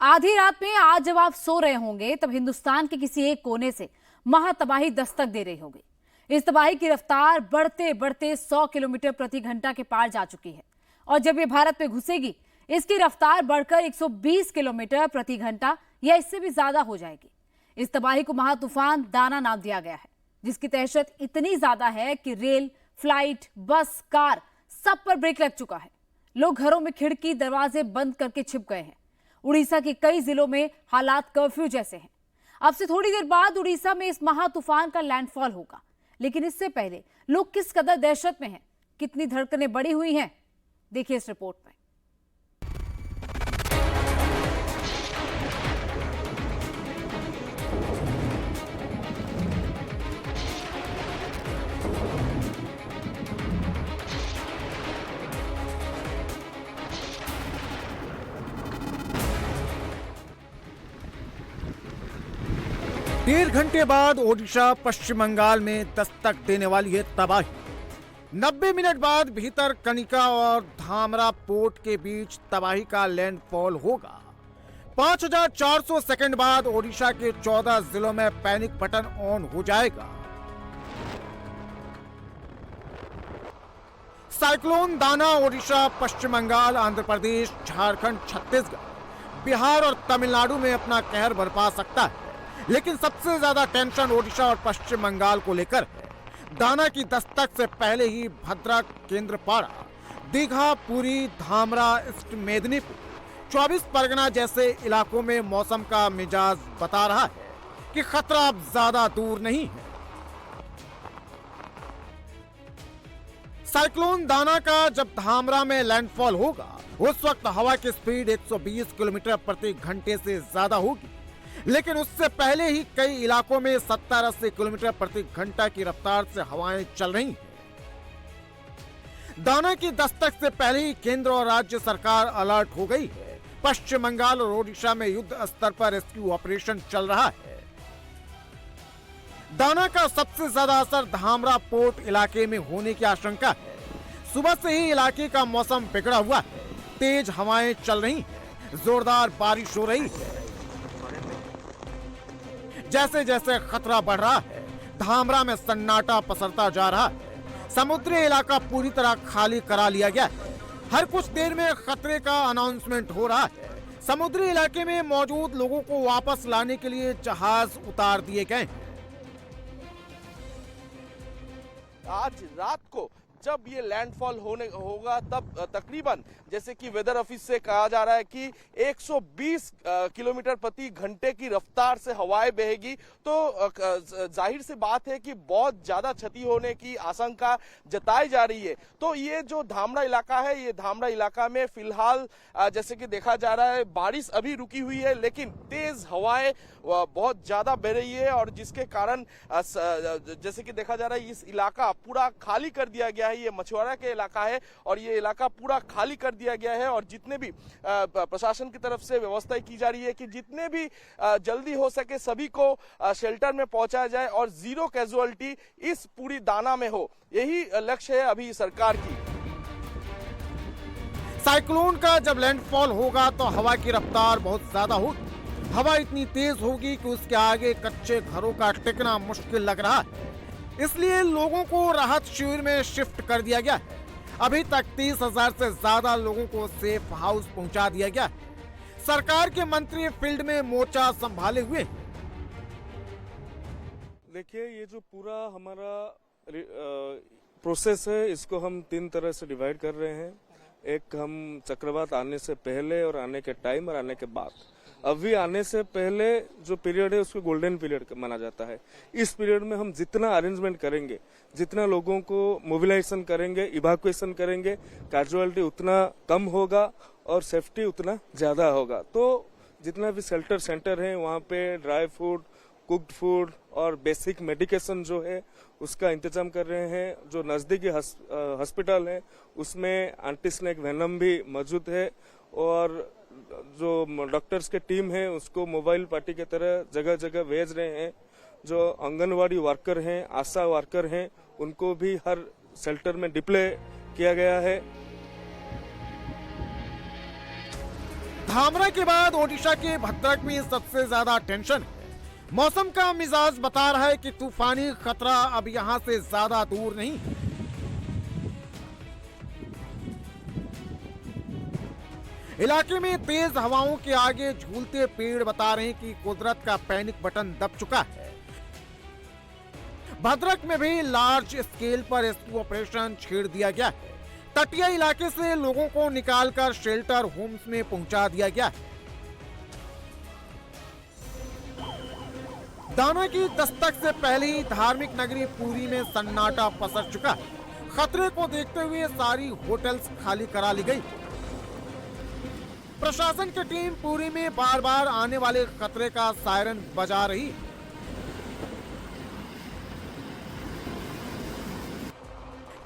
आधी रात में आज जब आप सो रहे होंगे तब हिंदुस्तान के किसी एक कोने से महातबाही दस्तक दे रही होगी। इस तबाही की रफ्तार बढ़ते बढ़ते 100 किलोमीटर प्रति घंटा के पार जा चुकी है और जब ये भारत में घुसेगी इसकी रफ्तार बढ़कर 120 किलोमीटर प्रति घंटा या इससे भी ज्यादा हो जाएगी। इस तबाही को महातूफान दाना नाम दिया गया है, जिसकी दहशत इतनी ज्यादा है कि रेल, फ्लाइट, बस, कार सब पर ब्रेक लग चुका है। लोग घरों में खिड़की दरवाजे बंद करके छिप गए हैं। उड़ीसा के कई जिलों में हालात कर्फ्यू जैसे हैं। अब से थोड़ी देर बाद उड़ीसा में इस महातूफान का लैंडफॉल होगा, लेकिन इससे पहले लोग किस कदर दहशत में हैं, कितनी धड़कनें बढ़ी हुई हैं, देखिए इस रिपोर्ट में। 1.5 घंटे बाद ओडिशा पश्चिम बंगाल में दस्तक देने वाली है तबाही। 90 मिनट बाद भीतर कनिका और धामरा पोर्ट के बीच तबाही का लैंडफॉल होगा। 5400 सेकंड बाद ओडिशा के 14 जिलों में पैनिक बटन ऑन हो जाएगा। साइक्लोन दाना ओडिशा, पश्चिम बंगाल, आंध्र प्रदेश, झारखंड, छत्तीसगढ़, बिहार और तमिलनाडु में अपना कहर बरपा सकता है, लेकिन सबसे ज्यादा टेंशन ओडिशा और पश्चिम बंगाल को लेकर है। दाना की दस्तक से पहले ही भद्रक, केंद्रपाड़ा, दीघा, पुरी, धामरा, ईस्ट मेदिनीपुर, 24 परगना जैसे इलाकों में मौसम का मिजाज बता रहा है कि खतरा अब ज्यादा दूर नहीं है। साइक्लोन दाना का जब धामरा में लैंडफॉल होगा उस वक्त हवा की स्पीड 120 किलोमीटर प्रति घंटे से ज्यादा होगी, लेकिन उससे पहले ही कई इलाकों में 70-80 किलोमीटर प्रति घंटा की रफ्तार से हवाएं चल रही हैं। दाना की दस्तक से पहले ही केंद्र और राज्य सरकार अलर्ट हो गई है। पश्चिम बंगाल और ओडिशा में युद्ध स्तर पर रेस्क्यू ऑपरेशन चल रहा है। दाना का सबसे ज्यादा असर धामरा पोर्ट इलाके में होने की आशंका है। सुबह से ही इलाके का मौसम बिगड़ा हुआ है। तेज हवाएं चल रही हैं, जोरदार बारिश हो रही है। जैसे जैसे खतरा बढ़ रहा है, धामरा में सन्नाटा पसरता जा रहा है। समुद्री इलाका पूरी तरह खाली करा लिया गया है। हर कुछ देर में खतरे का अनाउंसमेंट हो रहा है। समुद्री इलाके में मौजूद लोगों को वापस लाने के लिए जहाज उतार दिए गए हैं। आज रात को जब ये लैंडफॉल होगा तब तकरीबन जैसे कि वेदर ऑफिस से कहा जा रहा है कि 120 किलोमीटर प्रति घंटे की रफ्तार से हवाएं बहेगी। तो जाहिर सी बात है कि बहुत ज्यादा क्षति होने की आशंका जताई जा रही है। तो ये जो धामरा इलाका है, ये धामरा इलाका में फिलहाल जैसे कि देखा जा रहा है बारिश अभी रुकी हुई है, लेकिन तेज हवाएं बहुत ज्यादा बह रही है और जिसके कारण जैसे कि देखा जा रहा है इस इलाका पूरा खाली कर दिया गया है। ये मछुआरा के इलाका है और ये इलाका पूरा खाली कर दिया गया है और जितने भी प्रशासन की तरफ से व्यवस्था की जा रही है कि जितने भी जल्दी हो सके सभी को शेल्टर में पहुंचाया जाए और जीरो कैजुअलिटी इस पूरी दाना में हो, यही लक्ष्य है अभी सरकार की। साइक्लोन का जब लैंडफॉल होगा तो हवा की रफ्तार बहुत ज्यादा होगी। हवा इतनी तेज होगी कि उसके आगे कच्चे घरों का टिकना मुश्किल लग रहा है। इसलिए लोगों को राहत शिविर में शिफ्ट कर दिया गया है। अभी तक 30,000 से ज्यादा लोगों को सेफ हाउस पहुंचा दिया गया है। सरकार के मंत्री फील्ड में मोर्चा संभाले हुए हैं। देखिए, ये जो पूरा हमारा प्रोसेस है इसको हम 3 तरह से डिवाइड कर रहे हैं। एक हम चक्रवात आने से पहले और आने के टाइम और आने के बाद। अभी आने से पहले जो पीरियड है उसको गोल्डन पीरियड माना जाता है। इस पीरियड में हम जितना अरेंजमेंट करेंगे, जितना लोगों को मोबिलाइजेशन करेंगे, इवैक्यूएशन करेंगे, कैजुअलिटी उतना कम होगा और सेफ्टी उतना ज्यादा होगा। तो जितना भी शेल्टर सेंटर है वहाँ पे ड्राई फूड, कुक्ड फूड और बेसिक मेडिकेशन जो है उसका इंतजाम कर रहे हैं। जो नजदीकी हॉस्पिटल है उसमें एंटी स्नेक वेनम भी मौजूद है और जो डॉक्टर्स के टीम है उसको मोबाइल पार्टी की तरह जगह जगह भेज रहे हैं। जो आंगनवाड़ी वर्कर हैं, आशा वर्कर हैं, उनको भी हर शेल्टर में डिप्लॉय किया गया है। धामरा के बाद ओडिशा के भद्रक में सबसे ज्यादा टेंशन है। मौसम का मिजाज बता रहा है कि तूफानी खतरा अब यहां से ज्यादा दूर नहीं। इलाके में तेज हवाओं के आगे झूलते पेड़ बता रहे हैं कि कुदरत का पैनिक बटन दब चुका है। भद्रक में भी लार्ज स्केल पर रेस्क्यू ऑपरेशन छेड़ दिया गया है। तटीय इलाके से लोगों को निकालकर शेल्टर होम्स में पहुंचा दिया गया है। दाना की दस्तक से पहले ही धार्मिक नगरी पुरी में सन्नाटा पसर चुका है। खतरे को देखते हुए सारी होटल्स खाली करा ली गई। प्रशासन की टीम पुरी में बार बार आने वाले खतरे का सायरन बजा रही है।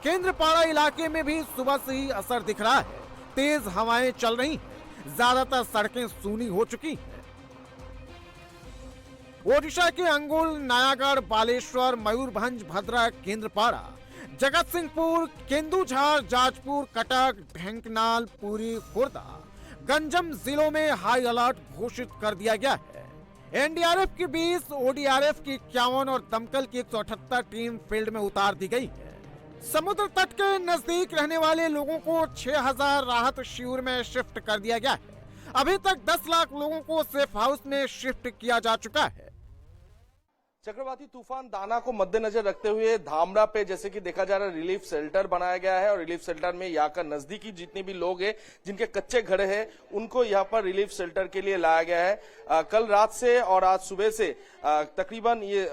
केंद्रपाड़ा इलाके में भी सुबह से ही असर दिख रहा है। तेज हवाएं चल रही, ज्यादातर सड़कें सूनी हो चुकी। ओडिशा के अंगुल, नयागढ़, बालेश्वर, मयूरभंज, भद्रक, केंद्रपाड़ा, जगत सिंहपुर, केंदुझार, जाजपुर, कटक, ढेंकनाल, पुरी, खुर्दा, गंजम जिलों में हाई अलर्ट घोषित कर दिया गया है। एनडीआरएफ की 20, ओडीआरएफ की 51 और दमकल की 178 टीम फील्ड में उतार दी गई है। समुद्र तट के नजदीक रहने वाले लोगों को 6000 राहत शिविर में शिफ्ट कर दिया गया है। अभी तक 10 लाख लोगों को सेफ हाउस में शिफ्ट किया जा चुका है। चक्रवाती तूफान दाना को मद्देनजर रखते हुए धामरा पे जैसे कि देखा जा रहा है रिलीफ शेल्टर बनाया गया है और रिलीफ शेल्टर में यहाँ का नजदीकी जितने भी लोग हैं जिनके कच्चे घर हैं उनको यहाँ पर रिलीफ शेल्टर के लिए लाया गया है। कल रात से और आज सुबह से तकरीबन ये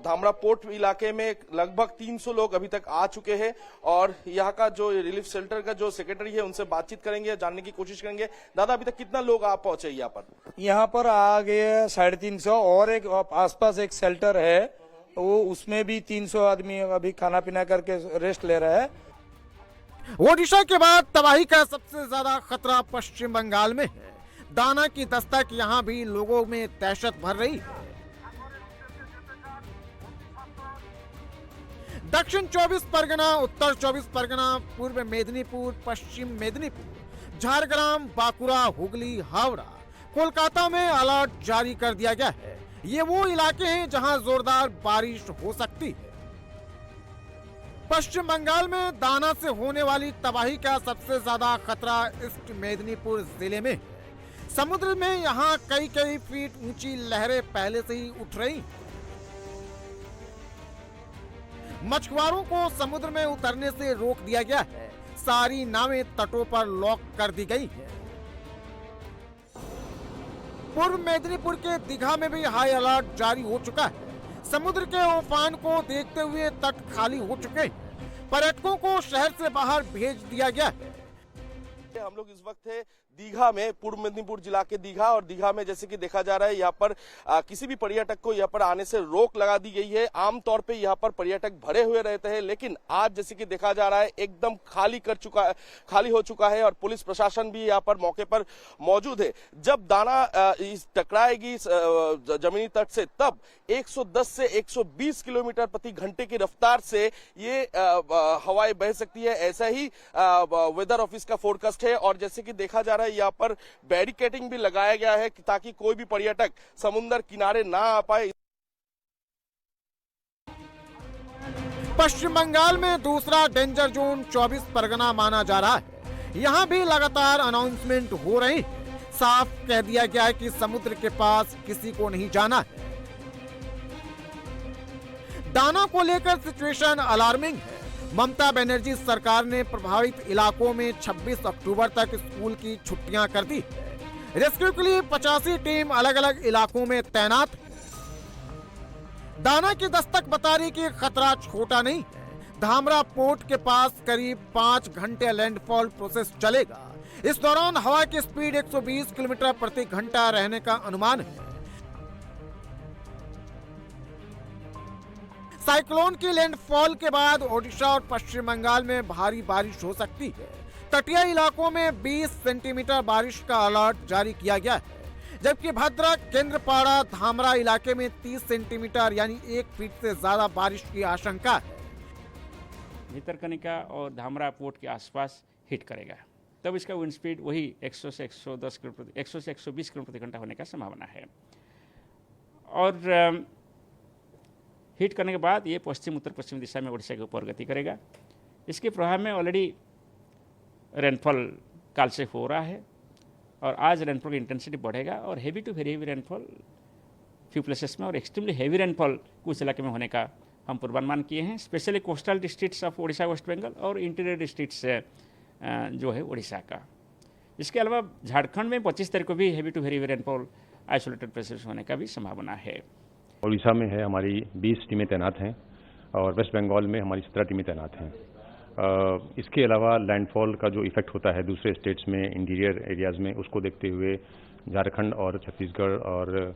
धामरा पोर्ट इलाके में लगभग 300 लोग अभी तक आ चुके हैं और यहाँ का जो रिलीफ शेल्टर का जो सेक्रेटरी है उनसे बातचीत करेंगे, जानने की कोशिश करेंगे। दादा, अभी तक कितना लोग आ पहुंचे यहाँ पर? यहाँ पर आ गए 350 और एक आसपास एक शेल्टर है वो उसमें भी 300 आदमी अभी खाना पीना करके रेस्ट ले रहा है। ओडिशा के बाद तबाही का सबसे ज्यादा खतरा पश्चिम बंगाल में है। दाना की दस्तक यहाँ भी लोगों में दहशत भर रही है। दक्षिण 24 परगना, उत्तर 24 परगना, पूर्व मेदिनीपुर, पश्चिम मेदिनीपुर, झारग्राम, बांकुड़ा, हुगली, हावड़ा, कोलकाता में अलर्ट जारी कर दिया गया है। ये वो इलाके हैं जहां जोरदार बारिश हो सकती है। पश्चिम बंगाल में दाना से होने वाली तबाही का सबसे ज्यादा खतरा ईस्ट मेदिनीपुर जिले में है। समुद्र में यहां कई फीट ऊंची लहरें पहले से ही उठ रही। मछुआरों को समुद्र में उतरने से रोक दिया गया है। सारी नावें तटों पर लॉक कर दी गई हैं। पूर्व मेदिनीपुर के दीघा में भी हाई अलर्ट जारी हो चुका है। समुद्र के उफान को देखते हुए तट खाली हो चुके हैं। पर्यटकों को शहर से बाहर भेज दिया गया है। हम लोग इस वक्त है दीघा में, पूर्व मेदिनीपुर जिला के दीघा, और दीघा में जैसे कि देखा जा रहा है यहाँ पर किसी भी पर्यटक को यहाँ पर आने से रोक लगा दी गई है। आमतौर पे यहाँ पर पर्यटक भरे हुए रहते हैं, लेकिन आज जैसे कि देखा जा रहा है एकदम खाली हो चुका है और पुलिस प्रशासन भी यहाँ पर मौके पर मौजूद है। जब दाना टकराएगी जमीनी तट से तब 110 से 120 किलोमीटर प्रति घंटे की रफ्तार से ये हवाएं बह सकती है, ऐसा ही वेदर ऑफिस का फोरकास्ट है। और जैसे कि देखा जा रहा है यहाँ पर बैरिकेडिंग भी लगाया गया है ताकि कोई भी पर्यटक समुद्र किनारे ना आ पाए। पश्चिम बंगाल में दूसरा डेंजर जोन 24 परगना माना जा रहा है। यहां भी लगातार अनाउंसमेंट हो रहे हैं। साफ कह दिया गया है कि समुद्र के पास किसी को नहीं जाना है। दाना को लेकर सिचुएशन अलार्मिंग है। ममता बनर्जी सरकार ने प्रभावित इलाकों में 26 अक्टूबर तक स्कूल की छुट्टियां कर दी। रेस्क्यू के लिए 85 टीम अलग अलग इलाकों में तैनात है। दाना की दस्तक बता रही कि खतरा छोटा नहीं है। धामरा पोर्ट के पास करीब 5 घंटे लैंडफॉल प्रोसेस चलेगा। इस दौरान हवा की स्पीड 120 किलोमीटर प्रति घंटा रहने का अनुमान है। साइक्लोन की लैंडफॉल के बाद ओडिशा और पश्चिम बंगाल में भारी बारिश हो सकती है। तटीय इलाकों में 20 सेंटीमीटर बारिश का अलर्ट जारी किया गया है, जबकि भद्रक, केंद्रपाड़ा, धामरा इलाके में 30 सेंटीमीटर यानी 1 फीट से ज्यादा बारिश की आशंका है। भितरकनिका और धामरा पोर्ट के आसपास हिट करेगा। तब इसका विंड स्पीड वही 100 से 110 किलोमीटर 100 से 120 किलोमीटर प्रति घंटा होने का संभावना है। और हिट करने के बाद ये पश्चिम उत्तर पश्चिम दिशा में उड़ीसा के ऊपर गति करेगा। इसके प्रभाव में ऑलरेडी रेनफॉल काल से हो रहा है और आज रेनफॉल की इंटेंसिटी बढ़ेगा और heavy to very heavy rainfall few places में और एक्सट्रीमली हेवी रेनफॉल कुछ इलाके में होने का हम पूर्वानुमान किए हैं, specially coastal districts of Orissa West Bengal और इंटीरियर डिस्ट्रिक्ट्स जो है उड़ीसा का। इसके अलावा झारखंड में 25 तारीख को भी heavy to very heavy rainfall isolated places होने का भी संभावना है। उड़ीसा में है हमारी 20 टीमें तैनात हैं और वेस्ट बंगाल में हमारी 17 टीमें तैनात हैं। इसके अलावा लैंडफॉल का जो इफेक्ट होता है दूसरे स्टेट्स में इंटीरियर एरियाज़ में, उसको देखते हुए झारखंड और छत्तीसगढ़ और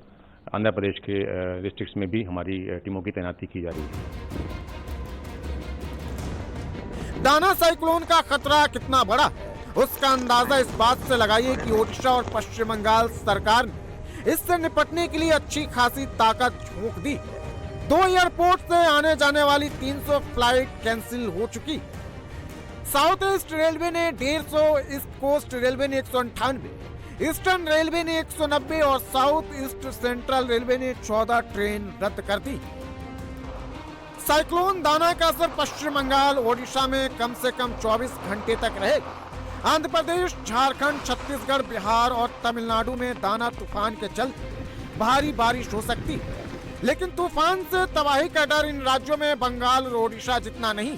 आंध्र प्रदेश के डिस्ट्रिक्ट्स में भी हमारी टीमों की तैनाती की जा रही है। दाना साइक्लोन का खतरा कितना बड़ा है उसका अंदाजा इस बात से लगाइए कि ओडिशा और पश्चिम बंगाल सरकार ने इससे निपटने के लिए अच्छी खासी ताकत झोंक दी। 2 एयरपोर्ट से आने जाने वाली 300 फ्लाइट कैंसिल हो चुकी। साउथ ईस्ट रेलवे ने 150, ईस्ट कोस्ट रेलवे ने 198, ईस्टर्न रेलवे ने 190 और साउथ ईस्ट सेंट्रल रेलवे ने 14 ट्रेन रद्द कर दी। साइक्लोन दाना का असर पश्चिम बंगाल ओडिशा में कम से कम 24 घंटे तक रहेगा। आंध्र प्रदेश, झारखंड, छत्तीसगढ़, बिहार और तमिलनाडु में दाना तूफान के चलते भारी बारिश हो सकती है, लेकिन तूफान से तबाही का डर इन राज्यों में बंगाल और ओडिशा जितना नहीं।